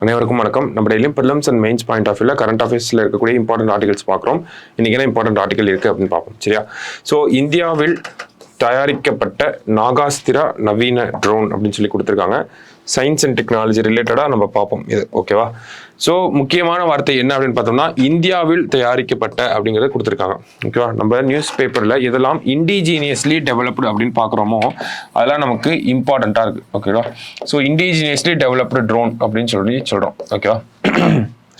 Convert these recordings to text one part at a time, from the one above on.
அனைவருக்கும் வணக்கம். நம்ம டெய்லியும் prelims and mains point of வியூல கரண்ட் அஃபேர்ஸ்ல இருக்கக்கூடிய இம்பார்ட்டன்ட் ஆர்டிகல்ஸ் பார்க்குறோம். இன்னைக்கு என்ன இம்பார்ட்டன்ட் ஆர்டிகல் இருக்கு அப்படின்னு பார்ப்போம். சரியா? ஸோ இந்தியாவில் தயாரிக்கப்பட்ட நாகாஸ்திரா நவீன ட்ரோன் அப்படின்னு சொல்லி கொடுத்துருக்காங்க. சயின்ஸ் அண்ட் டெக்னாலஜி ரிலேட்டடாக நம்ம பார்ப்போம் இது. ஓகேவா? ஸோ முக்கியமான வார்த்தை என்ன அப்படின்னு பார்த்தோம்னா இந்தியாவில் தயாரிக்கப்பட்ட அப்படிங்கிறத கொடுத்துருக்காங்க. ஓகேவா? நம்ம நியூஸ் பேப்பரில் இதெல்லாம் இண்டிஜினியஸ்லி டெவலப்டு அப்படின்னு பார்க்குறோமோ அதெல்லாம் நமக்கு இம்பார்ட்டண்ட்டாக இருக்குது. ஓகேவா? ஸோ இண்டிஜினியஸ்லி டெவலப்டு ட்ரோன் அப்படின்னு சொல்கிறோம். ஓகேவா?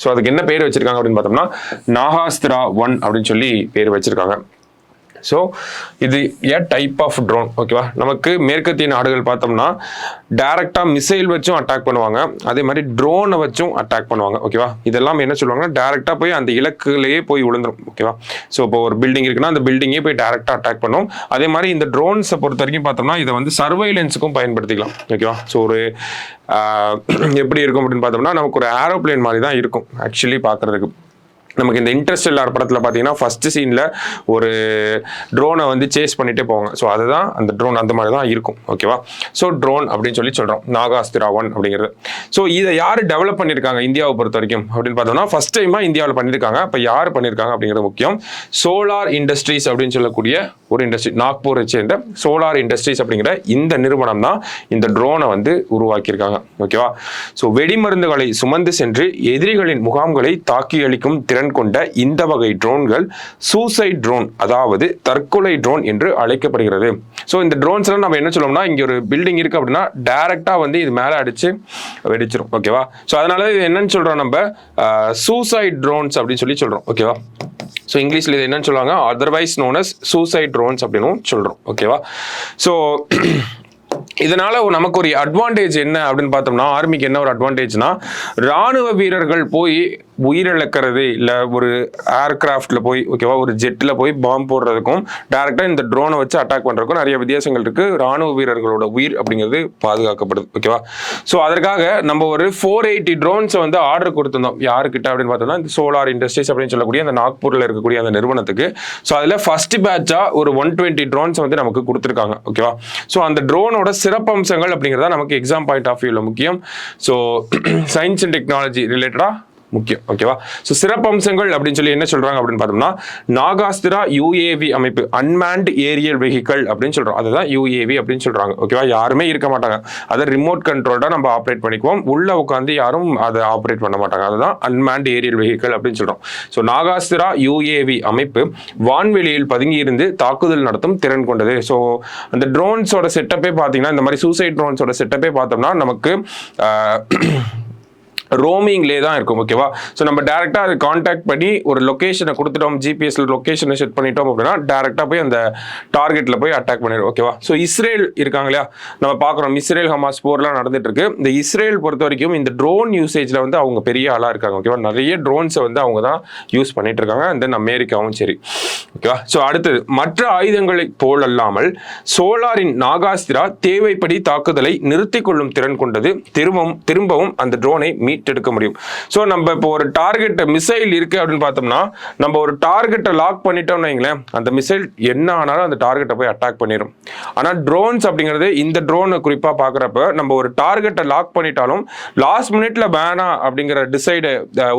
ஸோ அதுக்கு என்ன பேர் வச்சிருக்காங்க அப்படின்னு பார்த்தோம்னா நாகாஸ்திரா 1 அப்படின்னு சொல்லி பேர் வச்சிருக்காங்க. ஸோ இது ஏ டைப் ஆஃப் ட்ரோன். ஓகேவா? நமக்கு மேற்கத்திய நாடுகள் பார்த்தோம்னா டைரக்டா மிசைல் வச்சும் அட்டாக் பண்ணுவாங்க, அதே மாதிரி ட்ரோனை வச்சும் அட்டாக் பண்ணுவாங்க. ஓகேவா? இதெல்லாம் என்ன சொல்லுவாங்கன்னா டைரக்டா போய் அந்த இலக்குலேயே போய் விழுந்துரும். ஓகேவா? ஸோ இப்போ ஒரு பில்டிங் இருக்குன்னா அந்த பில்டிங்கே போய் டைரக்டா அட்டாக் பண்ணும். அதே மாதிரி இந்த ட்ரோன்ஸை பொறுத்த வரைக்கும் பார்த்தோம்னா இதை வந்து சர்வைலன்ஸுக்கும் பயன்படுத்திக்கலாம். ஓகேவா? ஸோ ஒரு எப்படி இருக்கும் அப்படின்னு பார்த்தோம்னா நமக்கு ஒரு ஏரோப்ளேன் மாதிரி தான் இருக்கும் ஆக்சுவலி பார்க்கறதுக்கு. நமக்கு இந்த இன்டர்ஸ்டெல்லார் படத்தில் பார்த்தீங்கன்னா ஃபர்ஸ்ட் சீனில் ஒரு ட்ரோனை வந்து சேஸ் பண்ணிட்டே போவாங்க. ஸோ அதுதான் அந்த ட்ரோன், அந்த மாதிரி தான் இருக்கும். ஓகேவா? ஸோ ட்ரோன் அப்படின்னு சொல்லி சொல்கிறோம் நாகாஸ்திரா 1 அப்படிங்கிறது. ஸோ இதை யார் டெவலப் பண்ணியிருக்காங்க இந்தியாவை பொறுத்த வரைக்கும் அப்படின்னு பார்த்தோம்னா ஃபர்ஸ்ட் டைமாக இந்தியாவில் பண்ணியிருக்காங்க. அப்போ யார் பண்ணியிருக்காங்க அப்படிங்கிறது முக்கியம். சோலார் இண்டஸ்ட்ரீஸ் அப்படின்னு சொல்லக்கூடிய ஒரு இண்டஸ்ட்ரி, நாக்பூரை சேர்ந்த சோலார் இண்டஸ்ட்ரீஸ் அப்படிங்கிற இந்த நிறுவனம் தான் இந்த ட்ரோனை வந்து உருவாக்கியிருக்காங்க. ஓகேவா? ஸோ வெடிமருந்துகளை சுமந்து சென்று எதிரிகளின் முகாம்களை தாக்கி அளிக்கும் திறன் கொண்ட இந்த வகை ட்ரோன்கள் சூசைட் ட்ரோன், அதாவது தற்கொலை ட்ரோன் என்று அழைக்கப்படுகிறது. ஸோ இந்த ட்ரோன்ஸ் எல்லாம் நம்ம என்ன சொல்லுவோம்னா இங்க ஒரு பில்டிங் இருக்கு அப்படின்னா டைரக்டா வந்து இது மேல அடிச்சு வெடிச்சிரும். ஓகேவா? ஸோ அதனால இது என்னன்னு சொல்றோம் நம்ம சூசைட் ட்ரோன்ஸ் அப்படின்னு சொல்லி சொல்றோம். ஓகேவா? ஸோ இங்கிலீஷ்ல இது என்னன்னு சொல்லுவாங்க, otherwise known as suicide drones அப்படின்னு சொல்றோம். ஓகேவா? ஸோ இதனால நமக்கு ஒரு அட்வான்டேஜ் என்ன அப்படின்னு பார்த்தோம்னா ஆர்மிக்கு என்ன ஒரு அட்வான்டேஜ்னா ராணுவ வீரர்கள் போய் உயிரிழக்கிறது இல்லை ஒரு ஏர்கிராஃப்டில் போய் ஓகேவா ஒரு ஜெட்டில் போய் பாம்பு போடுறதுக்கும் டேரெக்டாக இந்த ட்ரோனை வச்சு அட்டாக் பண்ணுறதுக்கும் நிறைய வித்தியாசங்கள் இருக்குது. ராணுவ வீரர்களோட உயிர் அப்படிங்கிறது பாதுகாக்கப்படுது. ஓகேவா? ஸோ அதற்காக நம்ம ஒரு 480 ட்ரோன்ஸை வந்து ஆர்டர் கொடுத்துருந்தோம். யாருக்கிட்ட அப்படின்னு பார்த்தோம்னா இந்த சோலார் இண்டஸ்ட்ரீஸ் அப்படின்னு சொல்லக்கூடிய அந்த நாக்பூரில் இருக்கக்கூடிய அந்த நிறுவனத்துக்கு. ஸோ அதில் ஃபர்ஸ்ட் பேட்சாக ஒரு 120 ட்ரோன்ஸ் வந்து நமக்கு கொடுத்துருக்காங்க. ஓகேவா? ஸோ அந்த ட்ரோனோட சிறப்பம்சங்கள் அப்படிங்கிறதா நமக்கு எக்ஸாம் பாயிண்ட் ஆஃப் வியூவில் முக்கியம். ஸோ சயின்ஸ் அண்ட் டெக்னாலஜி ரிலேட்டடாக முக்கியம். ஓகேவா? ஸோ சிறப்பம்சங்கள் அப்படின்னு சொல்லி என்ன சொல்றாங்க அப்படின்னு பார்த்தோம்னா நாகாஸ்திரா யூஏவி அமைப்பு, அன்மேன்ட் ஏரியல் வெஹிக்கல் அப்படின்னு சொல்றோம். அதுதான் யூஏவி அப்படின்னு சொல்றாங்க. ஓகேவா? யாருமே இருக்க மாட்டாங்க, அதை ரிமோட் கண்ட்ரோல்டா நம்ம ஆப்ரேட் பண்ணிக்குவோம். உள்ள உட்காந்து யாரும் அதை ஆப்ரேட் பண்ண மாட்டாங்க. அதுதான் அன்மேன்ட் ஏரியல் வெஹிக்கல் அப்படின்னு சொல்றோம். ஸோ நாகாஸ்திரா யூஏவி அமைப்பு வான்வெளியில் பதுங்கி இருந்து தாக்குதல் நடத்தும் திறன் கொண்டது. ஸோ அந்த ட்ரோன்ஸோட செட்டப்பே பார்த்தீங்கன்னா இந்த மாதிரி சூசைட் ட்ரோன்ஸோட செட்டப்பே பார்த்தோம்னா நமக்கு ரோமிங்லே தான் இருக்கும். ஓகேவா? ஸோ நம்ம டேரெக்டாக அதை கான்டாக்ட் பண்ணி ஒரு லொக்கேஷனை கொடுத்துட்டோம், ஜிபிஎஸ்ல லொக்கேஷனை செட் பண்ணிட்டோம் அப்படின்னா டேரெக்டாக போய் அந்த டார்கெட்டில் போய் அட்டாக் பண்ணிடும். ஓகேவா? ஸோ இஸ்ரேல் இருக்காங்க இல்லையா, நம்ம பார்க்குறோம் இஸ்ரேல் ஹமாஸ் போர்லாம் நடந்துட்டு இருக்கு. இந்த இஸ்ரேல் பொறுத்த வரைக்கும் இந்த ட்ரோன் யூசேஜில் வந்து அவங்க பெரிய ஆளாக இருக்காங்க. ஓகேவா? நிறைய ட்ரோன்ஸை வந்து அவங்க தான் யூஸ் பண்ணிட்டு இருக்காங்க. அண்ட் தென் அமெரிக்காவும் சரி. ஓகேவா? ஸோ அடுத்தது மற்ற ஆயுதங்களை போலல்லாமல் சோலாரின் நாகாஸ்திரா தேவைப்படி தாக்குதலை நிறுத்திக் கொள்ளும் திறன் கொண்டது. திரும்பவும் அந்த ட்ரோனை எடுக்க முடியும். சோ நம்ம இப்போ ஒரு டார்கெட் மிசைல் இருக்கு அப்படின்னு பார்த்தோம்னா நம்ம ஒரு டார்கெட்டை லாக் பண்ணிட்டோம்னு வைங்களேன், அந்த மிசைல் என்ன ஆனாலும் அந்த டார்கெட்டை போய் அட்டாக் பண்ணிடும். ஆனா ட்ரோன்ஸ் அப்படிங்கிறது இந்த ட்ரோனை குறிப்பா பார்க்குறப்ப நம்ம ஒரு டார்கெட்டை லாக் பண்ணிட்டாலும் லாஸ்ட் மினிட்ல வேணா அப்படிங்கிற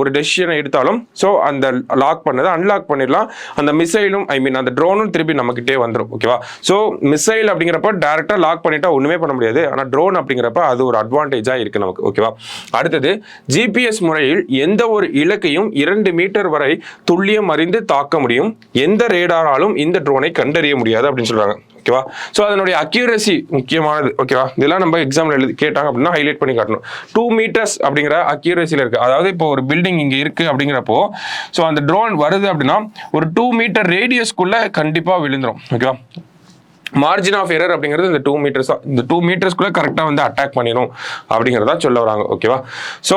ஒரு டெசிஷனை எடுத்தாலும் ஸோ அந்த லாக் பண்ணதை அன்லாக் பண்ணிடலாம். அந்த மிசைலும் அந்த ட்ரோனும் திருப்பி நம்மகிட்டே வந்துடும். ஓகேவா? ஸோ மிசைல் அப்படிங்கிறப்ப டைரக்டா லாக் பண்ணிட்டா ஒண்ணுமே பண்ண முடியாது. ஆனா ட்ரோன் அப்படிங்கிறப்ப அது ஒரு அட்வான்டேஜா இருக்கு நமக்கு. ஓகேவா? அடுத்தது ஜிபிஎஸ் முறையில் எந்த ஒரு இலக்கையும் 2 மீட்டர் வரை துல்லியம் அறிந்து தாக்க முடியும். எந்த ரேடாராலும் இந்த ட்ரோனை கண்டறிய முடியாது அப்படின்னு சொல்றாங்க. ஓகேவா? ஸோ அதனுடைய அக்யூரசி முக்கியமானது. ஓகேவா? இதெல்லாம் நம்ம எக்ஸாம்ல கேட்டாங்க அப்படின்னா ஹைலைட் பண்ணி காட்டணும். 2 மீட்டர்ஸ் அப்படிங்கிற அக்யூரசியில் இருக்கு. அதாவது இப்போ ஒரு பில்டிங் இங்க இருக்கு அப்படிங்கிறப்போ ஸோ அந்த ட்ரோன் வருது அப்படின்னா ஒரு 2 மீட்டர் ரேடியஸ்க்குள்ள கண்டிப்பா விழுந்துரும். ஓகேவா? மார்ஜின் ஆஃப் எரர் அப்படிங்கிறது இந்த 2 மீட்டர்ஸ், இந்த 2 மீட்டர்ஸ்க்குள்ள கரெக்டாக வந்து அட்டாக் பண்ணிடும் அப்படிங்கிறதா சொல்ல வராங்க. ஓகேவா? ஸோ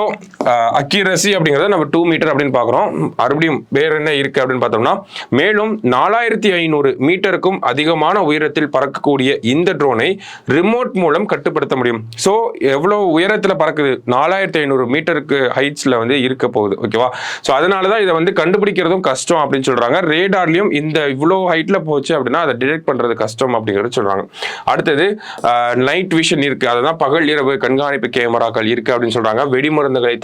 அக்யூரசி அப்படிங்கிறத நம்ம 2 மீட்டர் அப்படின்னு பார்க்குறோம். மறுபடியும் வேற என்ன இருக்கு அப்படின்னு பார்த்தோம்னா மேலும் 4500 மீட்டருக்கும் அதிகமான உயரத்தில் பறக்கக்கூடிய இந்த ட்ரோனை ரிமோட் மூலம் கட்டுப்படுத்த முடியும். ஸோ எவ்வளோ உயரத்தில் பறக்குது, 4500 மீட்டருக்கு ஹைட்ஸ்ல வந்து இருக்க போகுது. ஓகேவா? ஸோ அதனால தான் இதை வந்து கண்டுபிடிக்கிறதும் கஷ்டம் அப்படின்னு சொல்றாங்க. ரேடார்லையும் இந்த இவ்வளோ ஹைட்ல போச்சு அப்படின்னா அதை டிடெக்ட் பண்றது கஷ்டம் அப்படிங்கிறது சொல்றாங்க. அடுத்தது நைட் விஷன் இருக்கு, அதுதான் பகல் இரவு கண்காணிப்பு கேமராக்கள் இருக்கு அப்படின்னு சொல்றாங்க. வெடிமருந்துகளை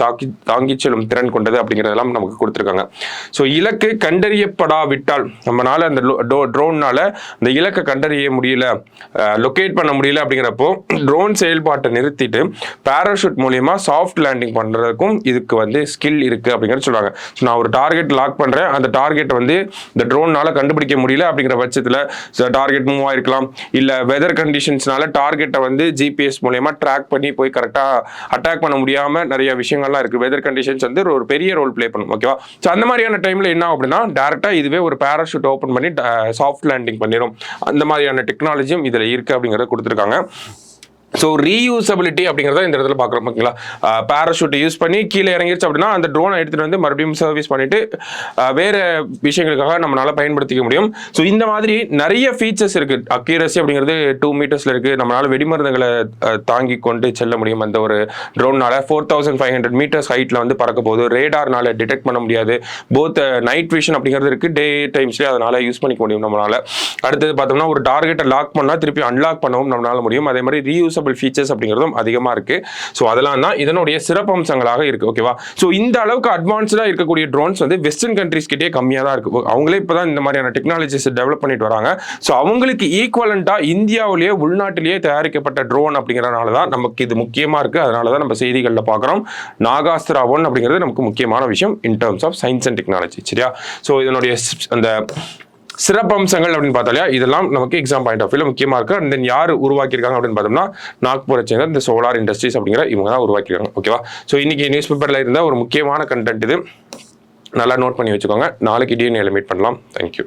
தாங்கி செல்லும் திறன் கொண்டது அப்படிங்கிறதெல்லாம் நமக்கு கொடுத்துருக்காங்க. ஸோ இலக்கு கண்டறியப்படாவிட்டால் நம்மளால அந்த ட்ரோன்னால அந்த இலக்கை கண்டறிய முடியல, லொகேட் பண்ண முடியல அப்படிங்கிறப்போ ட்ரோன் செயல்பாட்டை நிறுத்திட்டு பேராஷூட் மூலியமா சாஃப்ட் லேண்டிங் பண்றதுக்கும் இதுக்கு வந்து ஸ்கில் இருக்கு அப்படிங்கிறது சொல்றாங்க. நான் ஒரு டார்கெட் லாக் பண்றேன், அந்த டார்கெட் வந்து இந்த ட்ரோன்னால கண்டுபிடிக்க முடியல அப்படிங்கிற பட்சத்தில் டார்கெட் மூவ் ஆயிருக்கலாம், இல்ல வெதர் கண்டிஷன்ஸ்னால டார்கெட்டை வந்து ஜிபிஎஸ் மூலியமா ட்ராக் பண்ணி போய் கரெக்டா அட்டாக் பண்ண முடியாம நிறைய விஷயங்கள்லாம் இருக்கு. வெதர் கண்டிஷன்ஸ் வந்து ஒரு பெரிய ரோல் பிளே பண்ணும். ஓகேவா? ஸோ அந்த மாதிரியான டைம்ல என்ன அப்படின்னா டைரக்டா இதுவே ஒரு பேராஷூட் ஓப்பன் பண்ணி சாஃப்ட் லேண்டிங் பண்ணிடும். அந்த மாதிரியான டெக்னாலஜியும் இதுல இருக்கு அப்படிங்கறத கொடுத்துருக்காங்க. ஸோ ரீயூசபிலிட்டி அப்படிங்கிறத இந்த இடத்துல பார்க்குறோம். ஓகேங்களா? பேராஷூட்டை யூஸ் பண்ணி கீழே இறங்கிருச்சு அப்படின்னா அந்த ட்ரோனை எடுத்துகிட்டு வந்து மறுபடியும் சர்வீஸ் பண்ணிட்டு வேறு விஷயங்களுக்காக நம்மளால் பயன்படுத்திக்க முடியும். ஸோ இந்த மாதிரி நிறைய ஃபீச்சர்ஸ் இருக்குது. அக்யூரசி அப்படிங்கிறது 2 மீட்டர்ஸில் இருக்குது. நம்மளால் வெடிமருந்துகளை தாங்கி கொண்டு செல்ல முடியும். அந்த ஒரு ட்ரோனால் 4500 மீட்டர்ஸ் ஹைட்டில் வந்து பறக்க போகுது. ரேடார்னால டிடெக்ட் பண்ண முடியாது. போத் நைட் விஷன் அப்படிங்கிறது இருக்குது, டே டைம்ஸ்லேயே அதனால் யூஸ் பண்ணிக்க முடியும் நம்மளால். அடுத்தது பார்த்தோம்னா ஒரு டார்கெட்டை லாக் பண்ணால் திருப்பி அன்லாக் பண்ணவும் நம்மளால முடியும். அதே மாதிரி ரீயூஸ் ஃபீச்சர்ஸ் அப்படிங்கிறதும் அதிகமா இருக்கு. ஸோ அதெல்லாம் தான் இதனுடைய சிறப்பம்சங்களாக இருக்கு. ஓகேவா? ஸோ இந்த அளவுக்கு அட்வான்ஸ்டா இருக்கக்கூடிய ட்ரோன்ஸ் வந்து வெஸ்டர்ன் கண்ட்ரீஸ் கிட்டே கம்மியாக தான் இருக்கு. அவங்களே இப்போதான் இந்த மாதிரியான டெக்னாலஜிஸ் டெவலப் பண்ணிட்டு வராங்க. ஸோ அவங்களுக்கு ஈக்குவலண்டா இந்தியாவிலேயே உள்நாட்டிலேயே தயாரிக்கப்பட்ட ட்ரோன் அப்படிங்கிறதுனால தான் நமக்கு இது முக்கியமா இருக்கு. அதனால தான் நம்ம செய்திகளில் பார்க்குறோம். நாகாஸ்திரா 1 அப்படிங்கிறது நமக்கு முக்கியமான விஷயம் in terms of science and technology. சரியா? ஸோ இதனுடைய அந்த சிறப்பம்சங்கள் அப்படின்னு பார்த்தாலே இதெல்லாம் நமக்கு எக்ஸாம் பாயிண்ட் ஆஃப் வியூல முக்கியமா இருக்கு. அண்ட் தென் யார் உருவாக்கியிருக்காங்க அப்படின்னு பார்த்தோம்னா நாக்பூரை சேர்ந்த இந்த சோலார் இண்டஸ்ட்ரீஸ் அப்படிங்கிற இவங்க தான் உருவாக்கியிருக்காங்க. ஓகேவா? ஸோ இன்னைக்கு நியூஸ் பேப்பர்ல இருந்த ஒரு முக்கியமான கண்டென்ட் இது. நல்லா நோட் பண்ணி வச்சுக்கோங்க. நாளைக்கு டிஎன்ஏல மீட் பண்ணலாம். தேங்க்யூ.